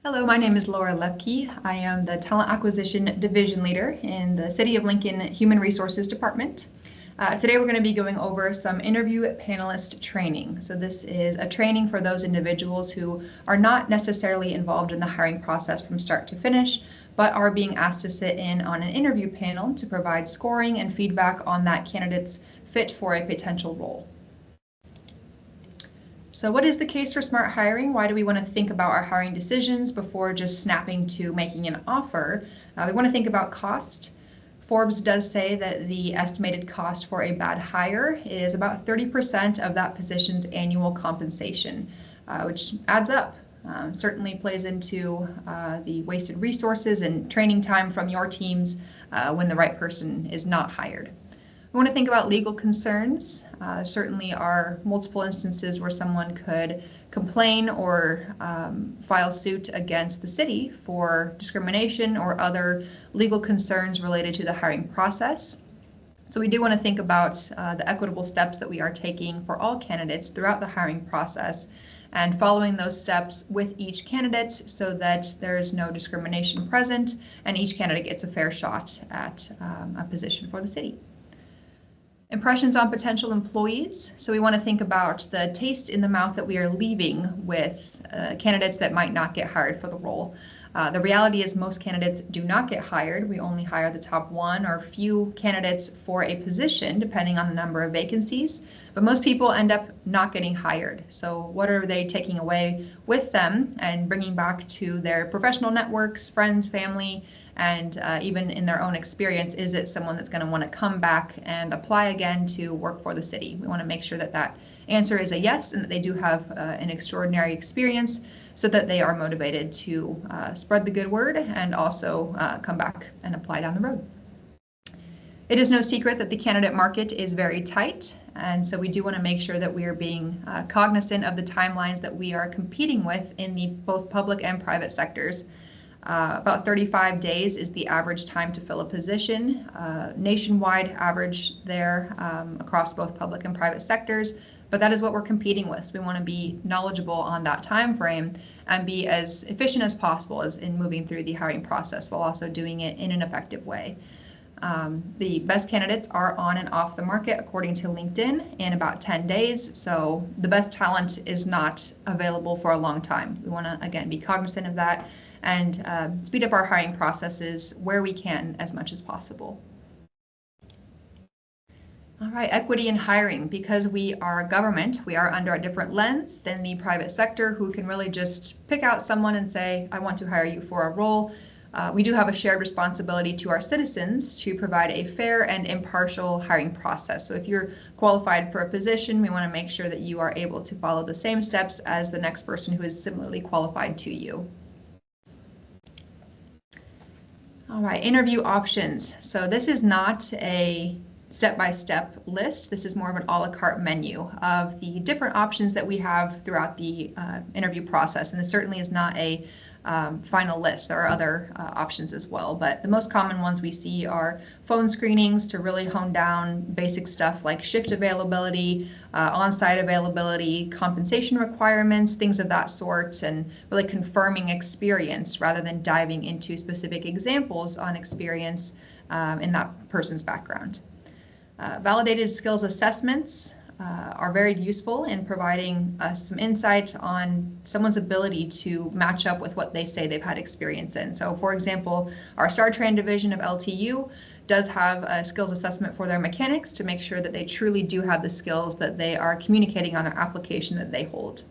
Hello, my name is Laura Lepke. I am the Talent Acquisition Division Leader in the City of Lincoln Human Resources Department. Today we're going to be going over some interview panelist training. So this is a training for those individuals who are not necessarily involved in the hiring process from start to finish, but are being asked to sit in on an interview panel to provide scoring and feedback on that candidate's fit for a potential role. So what is the case for smart hiring? Why do we want to think about our hiring decisions before just snapping to making an offer? We want to think about cost. Forbes does say that the estimated cost for a bad hire is about 30% of that position's annual compensation, which adds up. Certainly plays into the wasted resources and training time from your teams when the right person is not hired. We want to think about legal concerns. Certainly are multiple instances where someone could complain or file suit against the city for discrimination or other legal concerns related to the hiring process. So we do want to think about the equitable steps that we are taking for all candidates throughout the hiring process and following those steps with each candidate so that there is no discrimination present and each candidate gets a fair shot at a position for the city. Impressions on potential employees. So we want to think about the taste in the mouth that we are leaving with candidates that might not get hired for the role. The reality is most candidates do not get hired. We only hire the top one or few candidates for a position, depending on the number of vacancies. But most people end up not getting hired. So what are they taking away with them and bringing back to their professional networks, friends, family, and even in their own experience? Is it someone that's going to want to come back and apply again to work for the city? We want to make sure that that answer is a yes and that they do have an extraordinary experience so that they are motivated to spread the good word and also come back and apply down the road. It is no secret that the candidate market is very tight, and so we do want to make sure that we are being cognizant of the timelines that we are competing with in the both public and private sectors. About 35 days is the average time to fill a position, nationwide average there across both public and private sectors, but that is what we're competing with. So we want to be knowledgeable on that time frame and be as efficient as possible as in moving through the hiring process while also doing it in an effective way. The best candidates are on and off the market according to LinkedIn in about 10 days. So the best talent is not available for a long time. We want to, again, be cognizant of that and speed up our hiring processes where we can as much as possible. All right, equity in hiring. Because we are government, we are under a different lens than the private sector who can really just pick out someone and say, I want to hire you for a role. We do have a shared responsibility to our citizens to provide a fair and impartial hiring process. So if you're qualified for a position, we want to make sure that you are able to follow the same steps as the next person who is similarly qualified to you. All right, interview options. So this is not a step-by-step list. This is more of an a la carte menu of the different options that we have throughout the interview process. And this certainly is not a final list. There are other options as well, but the most common ones we see are phone screenings to really hone down basic stuff like shift availability, on-site availability, compensation requirements, things of that sort, and really confirming experience rather than diving into specific examples on experience in that person's background. Validated skills assessments are very useful in providing some insight on someone's ability to match up with what they say they've had experience in. So for example, our StarTran division of LTU does have a skills assessment for their mechanics to make sure that they truly do have the skills that they are communicating on their application that they hold.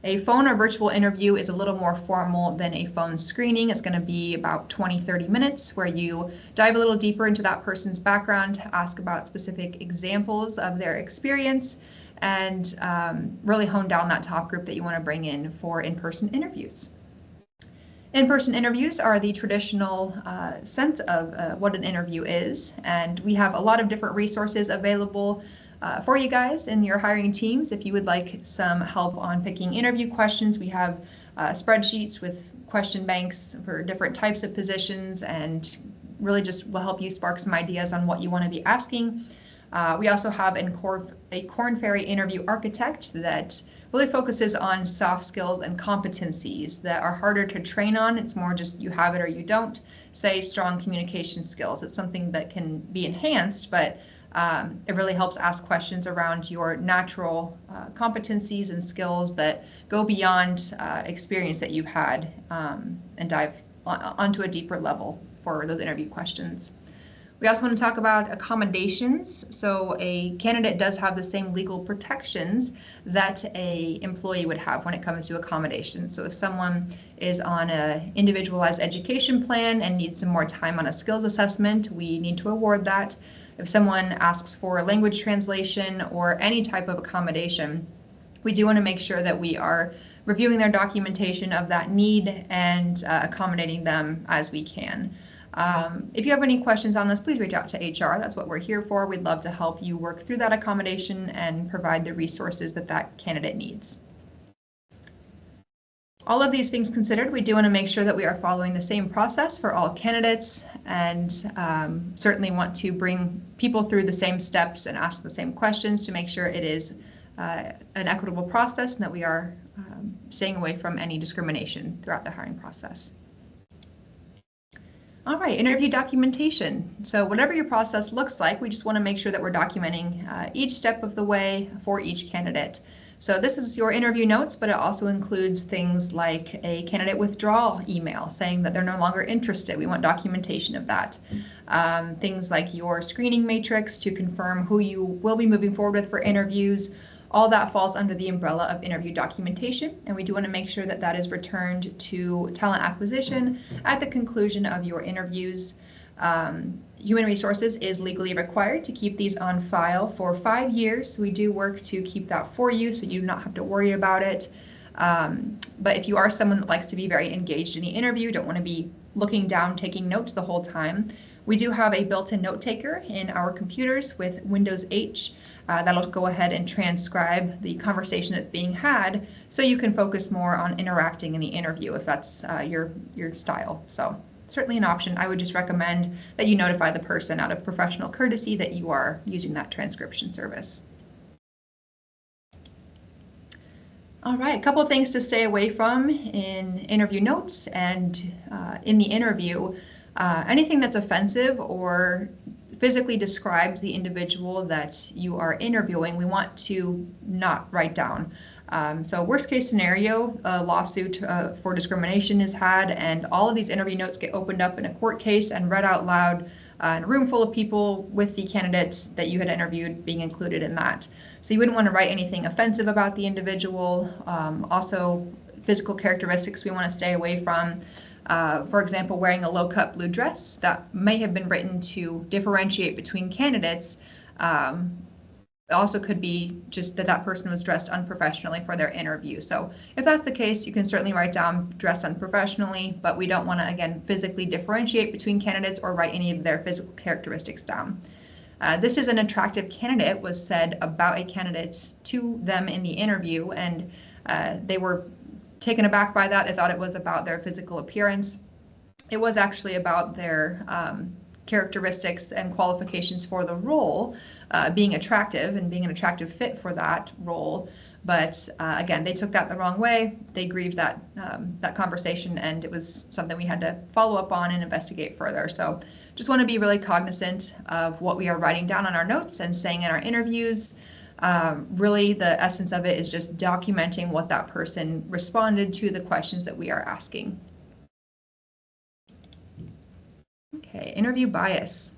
A phone or virtual interview is a little more formal than a phone screening. It's going to be about 20-30 minutes where you dive a little deeper into that person's background, ask about specific examples of their experience, and really hone down that top group that you want to bring in for in-person interviews. In-person interviews are the traditional sense of what an interview is, and we have a lot of different resources available for you guys in your hiring teams. If you would like some help on picking interview questions, we have spreadsheets with question banks for different types of positions and really just will help you spark some ideas on what you want to be asking. We also have a Korn Ferry interview architect that really focuses on soft skills and competencies that are harder to train on. It's more just you have it or you don't. Say strong communication skills. It's something that can be enhanced, but it really helps ask questions around your natural competencies and skills that go beyond experience that you've had and dive onto a deeper level for those interview questions. We also want to talk about accommodations. So a candidate does have the same legal protections that an employee would have when it comes to accommodations. So if someone is on an individualized education plan and needs some more time on a skills assessment, we need to award that. If someone asks for a language translation or any type of accommodation, we do want to make sure that we are reviewing their documentation of that need and accommodating them as we can. If you have any questions on this, please reach out to HR. That's what we're here for. We'd love to help you work through that accommodation and provide the resources that that candidate needs. All of these things considered, we do want to make sure that we are following the same process for all candidates and certainly want to bring people through the same steps and ask the same questions to make sure it is an equitable process and that we are staying away from any discrimination throughout the hiring process. All right, interview documentation. So whatever your process looks like, we just want to make sure that we're documenting each step of the way for each candidate. So this is your interview notes, but it also includes things like a candidate withdrawal email saying that they're no longer interested. We want documentation of that. Things like your screening matrix to confirm who you will be moving forward with for interviews. All that falls under the umbrella of interview documentation, and we do want to make sure that that is returned to talent acquisition at the conclusion of your interviews. Human Resources is legally required to keep these on file for 5 years. We do work to keep that for you so you do not have to worry about it. But if you are someone that likes to be very engaged in the interview, don't want to be looking down, taking notes the whole time, we do have a built-in note taker in our computers with Windows H. That'll go ahead and transcribe the conversation that's being had so you can focus more on interacting in the interview if that's your style. So certainly an option. I would just recommend that you notify the person out of professional courtesy that you are using that transcription service. All right, a couple of things to stay away from in interview notes and in the interview. Anything that's offensive or physically describes the individual that you are interviewing, we want to not write down. So worst case scenario, a lawsuit for discrimination is had and all of these interview notes get opened up in a court case and read out loud in a room full of people with the candidates that you had interviewed being included in that. So you wouldn't want to write anything offensive about the individual. Also, physical characteristics we want to stay away from. For example, wearing a low-cut blue dress that may have been written to differentiate between candidates. It also could be just that that person was dressed unprofessionally for their interview. So if that's the case, you can certainly write down dressed unprofessionally, but we don't want to, again, physically differentiate between candidates or write any of their physical characteristics down. This is an attractive candidate was said about a candidate to them in the interview, and they were taken aback by that. They thought it was about their physical appearance. It was actually about their characteristics and qualifications for the role, being attractive and being an attractive fit for that role. But again, they took that the wrong way. They grieved that that conversation, and it was something we had to follow up on and investigate further. So just want to be really cognizant of what we are writing down on our notes and saying in our interviews. Really, the essence of it is just documenting what that person responded to the questions that we are asking. Okay, interview bias.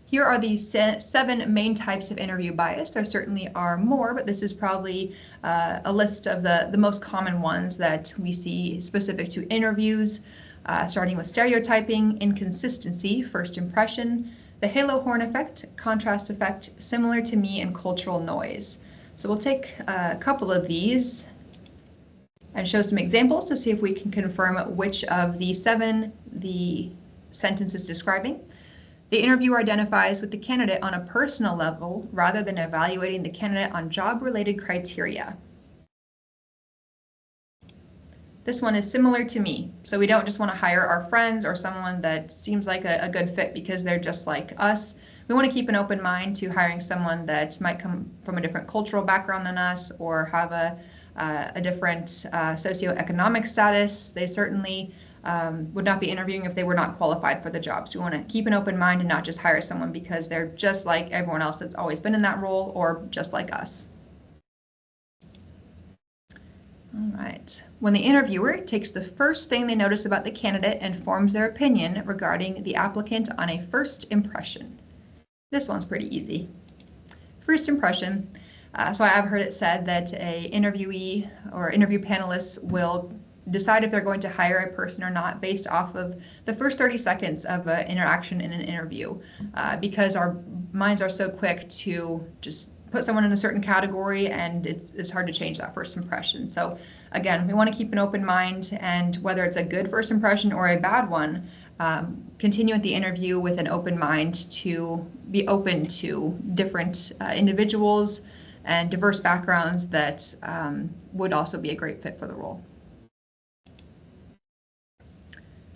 Here are the 7 main types of interview bias. There certainly are more, but this is probably a list of the most common ones that we see specific to interviews, starting with stereotyping, inconsistency, first impression, the halo horn effect, contrast effect, similar to me, and cultural noise. So we'll take a couple of these and show some examples to see if we can confirm which of the 7 the sentence is describing. The interviewer identifies with the candidate on a personal level rather than evaluating the candidate on job-related criteria. This one is similar to me. So we don't just want to hire our friends or someone that seems like a good fit because they're just like us. we want to keep an open mind to hiring someone that might come from a different cultural background than us or have a different socioeconomic status. They certainly would not be interviewing if they were not qualified for the job. So we want to keep an open mind and not just hire someone because they're just like everyone else that's always been in that role or just like us. All right. When the interviewer takes the first thing they notice about the candidate and forms their opinion regarding the applicant on a first impression. This one's pretty easy. First impression. So I have heard it said that a interviewee or interview panelists will decide if they're going to hire a person or not based off of the first 30 seconds of an interaction in an interview, because our minds are so quick to just put someone in a certain category, and it's hard to change that first impression. So again, we want to keep an open mind, and whether it's a good first impression or a bad one, continue with the interview with an open mind to be open to different individuals and diverse backgrounds that would also be a great fit for the role.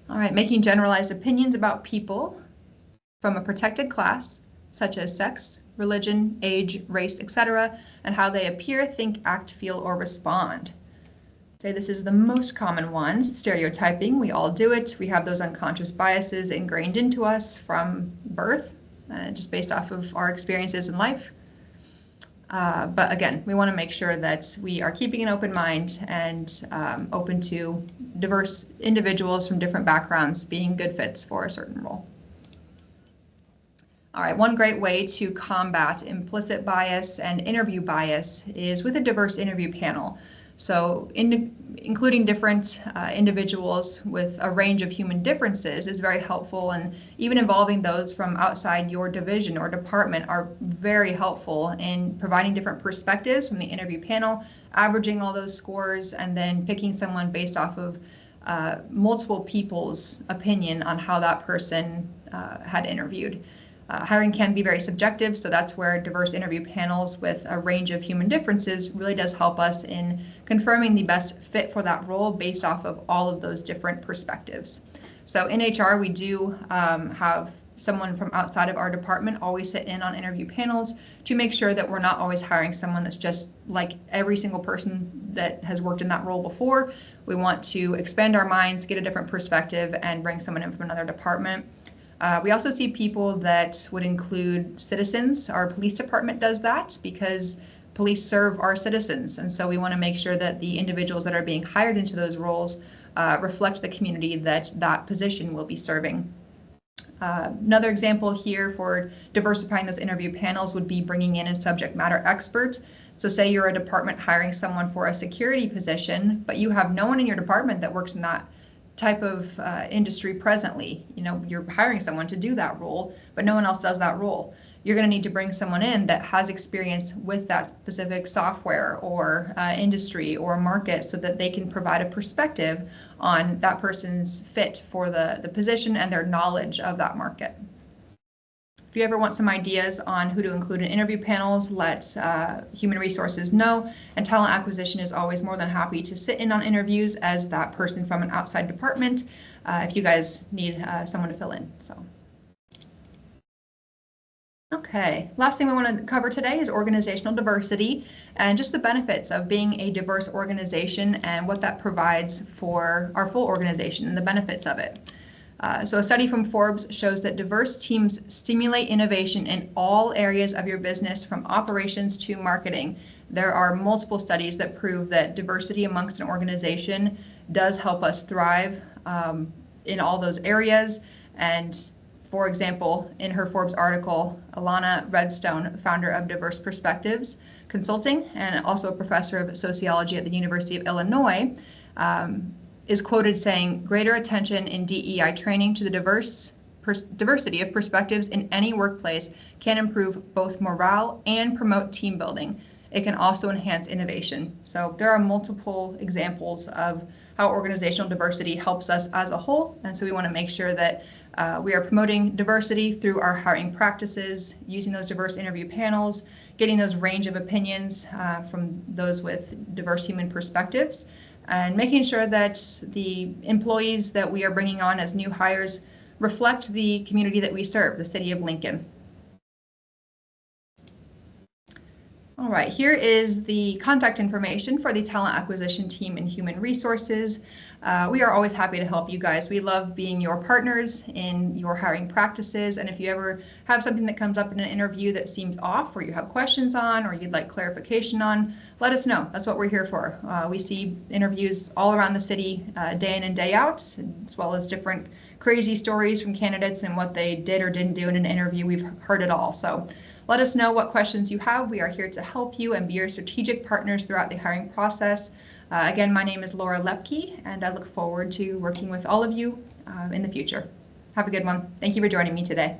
All right, making generalized opinions about people from a protected class, such as sex, religion, age, race, etc., and how they appear, think, act, feel, or respond. Say this is the most common one, stereotyping. We all do it. We have those unconscious biases ingrained into us from birth, just based off of our experiences in life. But again, we want to make sure that we are keeping an open mind and open to diverse individuals from different backgrounds being good fits for a certain role. All right, one great way to combat implicit bias and interview bias is with a diverse interview panel. So including different individuals with a range of human differences is very helpful, and even involving those from outside your division or department are very helpful in providing different perspectives from the interview panel, averaging all those scores, and then picking someone based off of multiple people's opinion on how that person had interviewed. Hiring can be very subjective, so that's where diverse interview panels with a range of human differences really does help us in confirming the best fit for that role based off of all of those different perspectives. So in HR, we do have someone from outside of our department always sit in on interview panels to make sure that we're not always hiring someone that's just like every single person that has worked in that role before. We want to expand our minds, get a different perspective, and bring someone in from another department. We also see people that would include citizens. Our police department does that because police serve our citizens, and so we want to make sure that the individuals that are being hired into those roles reflect the community that that position will be serving. Another example here for diversifying those interview panels would be bringing in a subject matter expert. So say you're a department hiring someone for a security position, but you have no one in your department that works in that type of industry presently. You know, you're hiring someone to do that role, but no one else does that role. You're going to need to bring someone in that has experience with that specific software or industry or market so that they can provide a perspective on that person's fit for the position and their knowledge of that market. If you ever want some ideas on who to include in interview panels, let Human Resources know. And Talent Acquisition is always more than happy to sit in on interviews as that person from an outside department if you guys need someone to fill in. So. Okay, last thing we want to cover today is organizational diversity and just the benefits of being a diverse organization and what that provides for our full organization and the benefits of it. So a study from Forbes shows that diverse teams stimulate innovation in all areas of your business, from operations to marketing. There are multiple studies that prove that diversity amongst an organization does help us thrive in all those areas. And for example, in her Forbes article, Alana Redstone, founder of Diverse Perspectives Consulting and also a professor of sociology at the University of Illinois, is quoted saying, "Greater attention in DEI training to the diversity of perspectives in any workplace can improve both morale and promote team building. It can also enhance innovation." So there are multiple examples of how organizational diversity helps us as a whole, and so we want to make sure that we are promoting diversity through our hiring practices, using those diverse interview panels, getting those range of opinions from those with diverse human perspectives, and making sure that the employees that we are bringing on as new hires reflect the community that we serve, the city of Lincoln. All right, here is the contact information for the talent acquisition team in human resources. We are always happy to help you guys. We love being your partners in your hiring practices. And if you ever have something that comes up in an interview that seems off, or you have questions on, or you'd like clarification on, let us know. That's what we're here for. We see interviews all around the city, day in and day out, as well as different crazy stories from candidates and what they did or didn't do in an interview. We've heard it all. So let us know what questions you have. We are here to help you and be your strategic partners throughout the hiring process. Again, my name is Laura Lepke, and I look forward to working with all of you in the future. Have a good one. Thank you for joining me today.